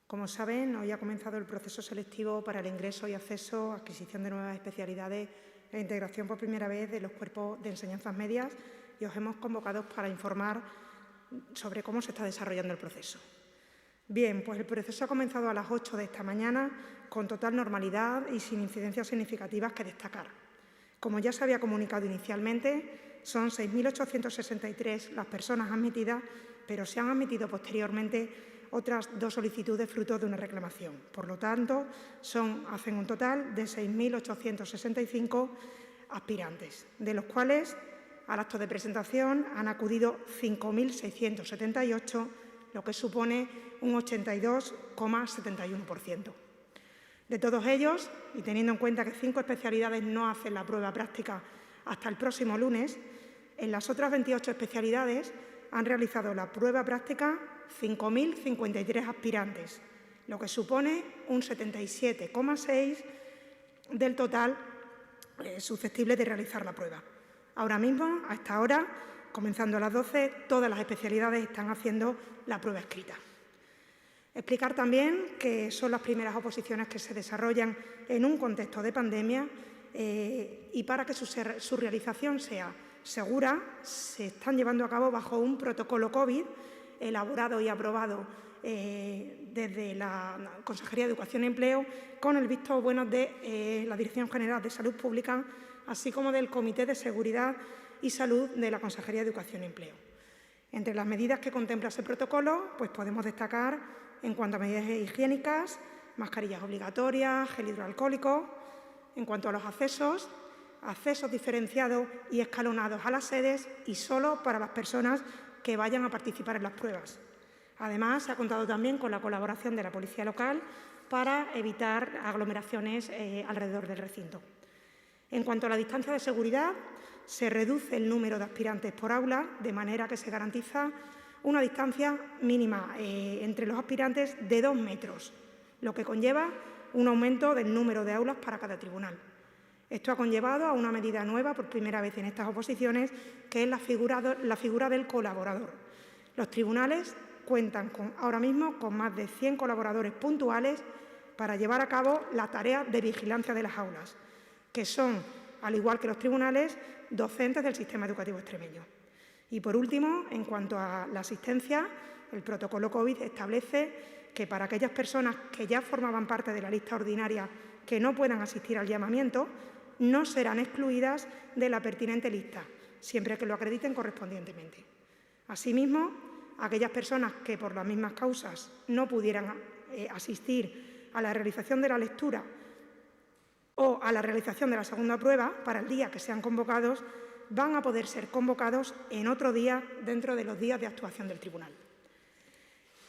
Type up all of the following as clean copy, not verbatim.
Como saben, hoy ha comenzado el proceso selectivo para el ingreso y acceso, adquisición de nuevas especialidades e integración por primera vez de los cuerpos de enseñanzas medias y os hemos convocado para informar sobre cómo se está desarrollando el proceso. Bien, pues el proceso ha comenzado a las 8 de esta mañana con total normalidad y sin incidencias significativas que destacar. Como ya se había comunicado inicialmente, son 6.863 las personas admitidas, pero se han admitido posteriormente otras 2 solicitudes fruto de una reclamación. Por lo tanto, hacen un total de 6.865 aspirantes, de los cuales al acto de presentación han acudido 5.678, lo que supone un 82,71%. De todos ellos, y teniendo en cuenta que 5 especialidades no hacen la prueba práctica hasta el próximo lunes, en las otras 28 especialidades han realizado la prueba práctica 5.053 aspirantes, lo que supone un 77,6% del total susceptible de realizar la prueba. Ahora mismo, a esta hora, comenzando a las 12, todas las especialidades están haciendo la prueba escrita. Explicar también que son las primeras oposiciones que se desarrollan en un contexto de pandemia y para que su realización sea segura, se están llevando a cabo bajo un protocolo COVID elaborado y aprobado desde la Consejería de Educación y Empleo con el visto bueno de la Dirección General de Salud Pública, así como del Comité de Seguridad y Salud de la Consejería de Educación y Empleo. Entre las medidas que contempla ese protocolo, pues podemos destacar en cuanto a medidas higiénicas, mascarillas obligatorias, gel hidroalcohólico. En cuanto a los accesos diferenciados y escalonados a las sedes y solo para las personas que vayan a participar en las pruebas. Además, se ha contado también con la colaboración de la Policía Local para evitar aglomeraciones alrededor del recinto. En cuanto a la distancia de seguridad, se reduce el número de aspirantes por aula, de manera que se garantiza una distancia mínima entre los aspirantes de 2 metros, lo que conlleva un aumento del número de aulas para cada tribunal. Esto ha conllevado a una medida nueva por primera vez en estas oposiciones, que es la figura del colaborador. Los tribunales cuentan ahora mismo con más de 100 colaboradores puntuales para llevar a cabo la tarea de vigilancia de las aulas, que son, al igual que los tribunales, docentes del sistema educativo extremeño. Y, por último, en cuanto a la asistencia, el protocolo COVID establece que para aquellas personas que ya formaban parte de la lista ordinaria que no puedan asistir al llamamiento, no serán excluidas de la pertinente lista, siempre que lo acrediten correspondientemente. Asimismo, aquellas personas que por las mismas causas no pudieran asistir a la realización de la lectura o a la realización de la segunda prueba para el día que sean convocados, van a poder ser convocados en otro día dentro de los días de actuación del tribunal.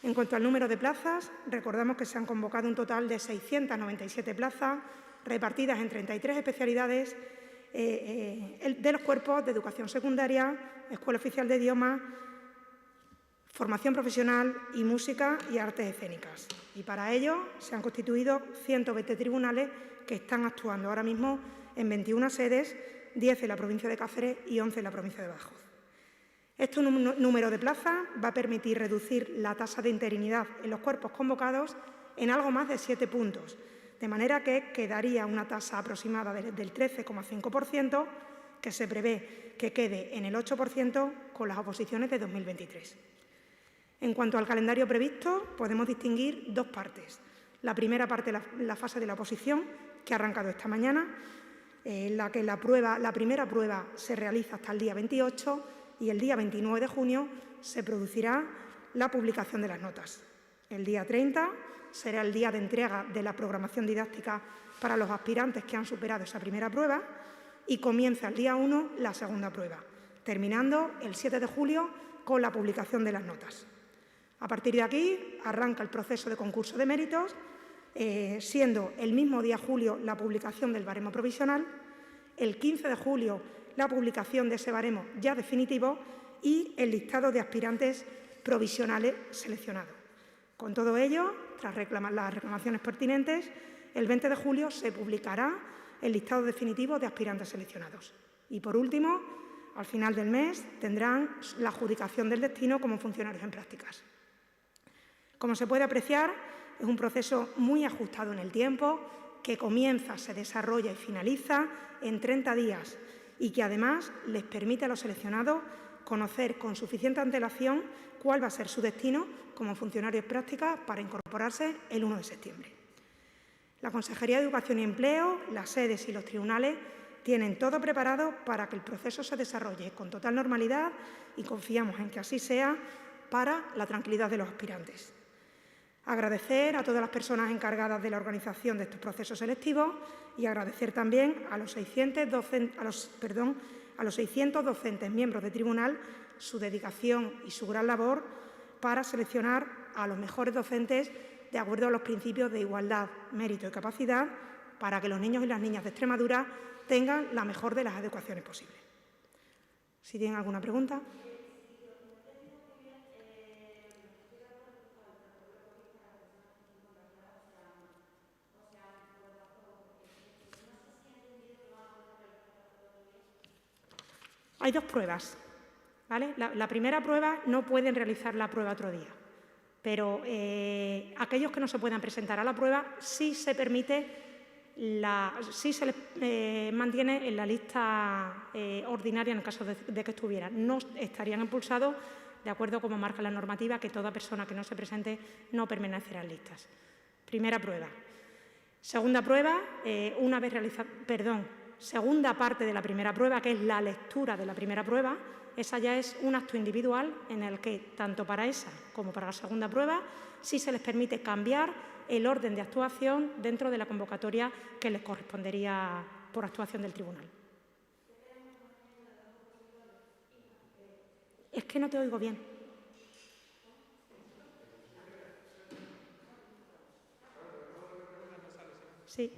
En cuanto al número de plazas, recordamos que se han convocado un total de 697 plazas repartidas en 33 especialidades de los cuerpos de educación secundaria, Escuela Oficial de Idiomas, formación profesional y música y artes escénicas. Y para ello se han constituido 120 tribunales que están actuando ahora mismo en 21 sedes, 10 en la provincia de Cáceres y 11 en la provincia de Badajoz. Este número de plazas va a permitir reducir la tasa de interinidad en los cuerpos convocados en algo más de 7 puntos, de manera que quedaría una tasa aproximada del 13,5%, que se prevé que quede en el 8% con las oposiciones de 2023. En cuanto al calendario previsto, podemos distinguir 2 partes. La primera parte, la fase de la oposición, que ha arrancado esta mañana, en la que la primera prueba se realiza hasta el día 28 y el día 29 de junio se producirá la publicación de las notas. El día 30 será el día de entrega de la programación didáctica para los aspirantes que han superado esa primera prueba y comienza el día 1 la segunda prueba, terminando el 7 de julio con la publicación de las notas. A partir de aquí arranca el proceso de concurso de méritos, siendo el mismo día julio la publicación del baremo provisional, el 15 de julio la publicación de ese baremo ya definitivo y el listado de aspirantes provisionales seleccionados. Con todo ello, tras las reclamaciones pertinentes, el 20 de julio se publicará el listado definitivo de aspirantes seleccionados. Y, por último, al final del mes tendrán la adjudicación del destino como funcionarios en prácticas. Como se puede apreciar, es un proceso muy ajustado en el tiempo, que comienza, se desarrolla y finaliza en 30 días y que además les permite a los seleccionados conocer con suficiente antelación cuál va a ser su destino como funcionarios prácticas para incorporarse el 1 de septiembre. La Consejería de Educación y Empleo, las sedes y los tribunales tienen todo preparado para que el proceso se desarrolle con total normalidad y confiamos en que así sea para la tranquilidad de los aspirantes. Agradecer a todas las personas encargadas de la organización de estos procesos selectivos y agradecer también a los 600 docentes miembros de tribunal su dedicación y su gran labor para seleccionar a los mejores docentes de acuerdo a los principios de igualdad, mérito y capacidad para que los niños y las niñas de Extremadura tengan la mejor de las educaciones posibles. Si tienen alguna pregunta. Hay dos pruebas, ¿vale? La primera prueba no pueden realizar la prueba otro día, pero aquellos que no se puedan presentar a la prueba sí se permite, sí se les mantiene en la lista ordinaria en el caso de que estuvieran. No estarían expulsados de acuerdo como marca la normativa, que toda persona que no se presente no permanecerá en listas. Primera prueba. Segunda prueba, segunda parte de la primera prueba, que es la lectura de la primera prueba. Esa ya es un acto individual en el que, tanto para esa como para la segunda prueba, sí se les permite cambiar el orden de actuación dentro de la convocatoria que les correspondería por actuación del tribunal. Es que no te oigo bien. Sí.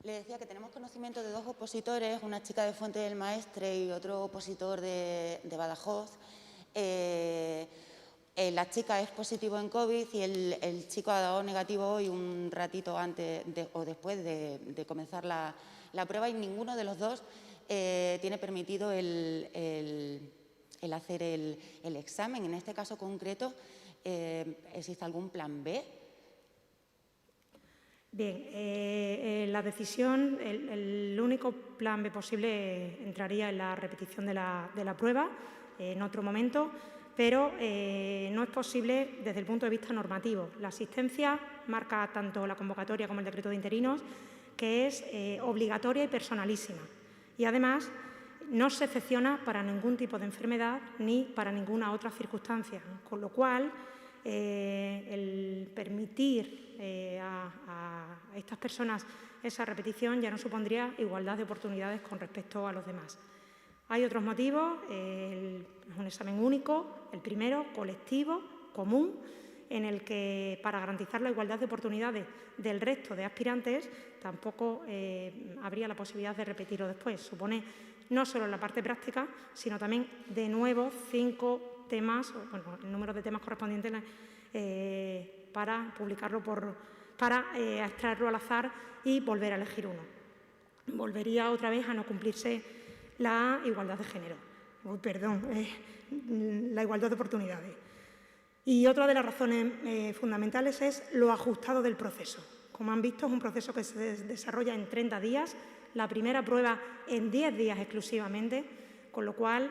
Le decía que tenemos conocimiento de dos opositores, una chica de Fuente del Maestre y otro opositor de Badajoz. La chica es positivo en COVID y el chico ha dado negativo hoy un ratito antes o después de comenzar la prueba, y ninguno de los dos tiene permitido el hacer el examen. En este caso concreto, ¿existe algún plan B? Bien, la decisión, el único plan B posible entraría en la repetición de la prueba en otro momento, pero no es posible desde el punto de vista normativo. La asistencia marca tanto la convocatoria como el decreto de interinos, que es obligatoria y personalísima. Y además no se excepciona para ningún tipo de enfermedad ni para ninguna otra circunstancia, con lo cual el permitir a estas personas esa repetición ya no supondría igualdad de oportunidades con respecto a los demás. Hay otros motivos, es un examen único, el primero, colectivo, común, en el que para garantizar la igualdad de oportunidades del resto de aspirantes tampoco habría la posibilidad de repetirlo después. Supone no solo la parte práctica, sino también de nuevo 5 temas, bueno, el número de temas correspondientes para publicarlo, para extraerlo al azar y volver a elegir uno. Volvería otra vez a no cumplirse la igualdad de género, la igualdad de oportunidades. Y otra de las razones fundamentales es lo ajustado del proceso. Como han visto, es un proceso que se desarrolla en 30 días, la primera prueba en 10 días exclusivamente, con lo cual,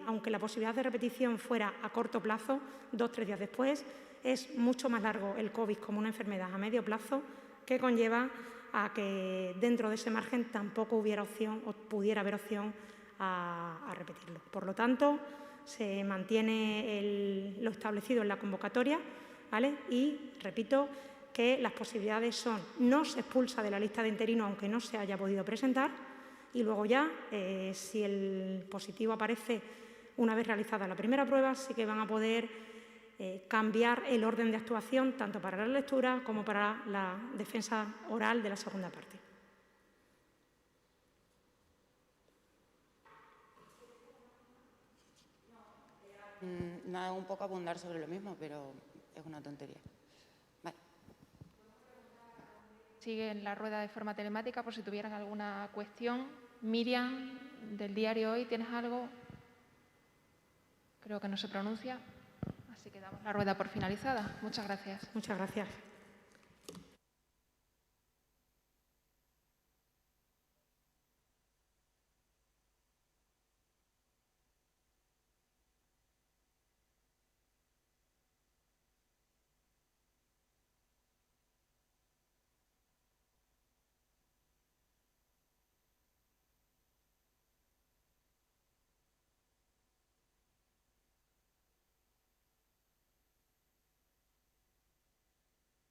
aunque la posibilidad de repetición fuera a corto plazo, 2 o 3 días después, es mucho más largo el COVID como una enfermedad a medio plazo, que conlleva a que dentro de ese margen tampoco hubiera opción o pudiera haber opción a repetirlo. Por lo tanto, se mantiene lo establecido en la convocatoria, ¿vale? Y repito que las posibilidades son: no se expulsa de la lista de interinos aunque no se haya podido presentar, y luego ya, si el positivo aparece una vez realizada la primera prueba, sí que van a poder cambiar el orden de actuación tanto para la lectura como para la defensa oral de la segunda parte. Nada, un poco abundar sobre lo mismo, pero es una tontería. Vale. Sigue en la rueda de forma telemática por si tuvieran alguna cuestión. Miriam, del diario Hoy, ¿tienes algo? Creo que no se pronuncia, así que damos la rueda por finalizada. Muchas gracias. Muchas gracias.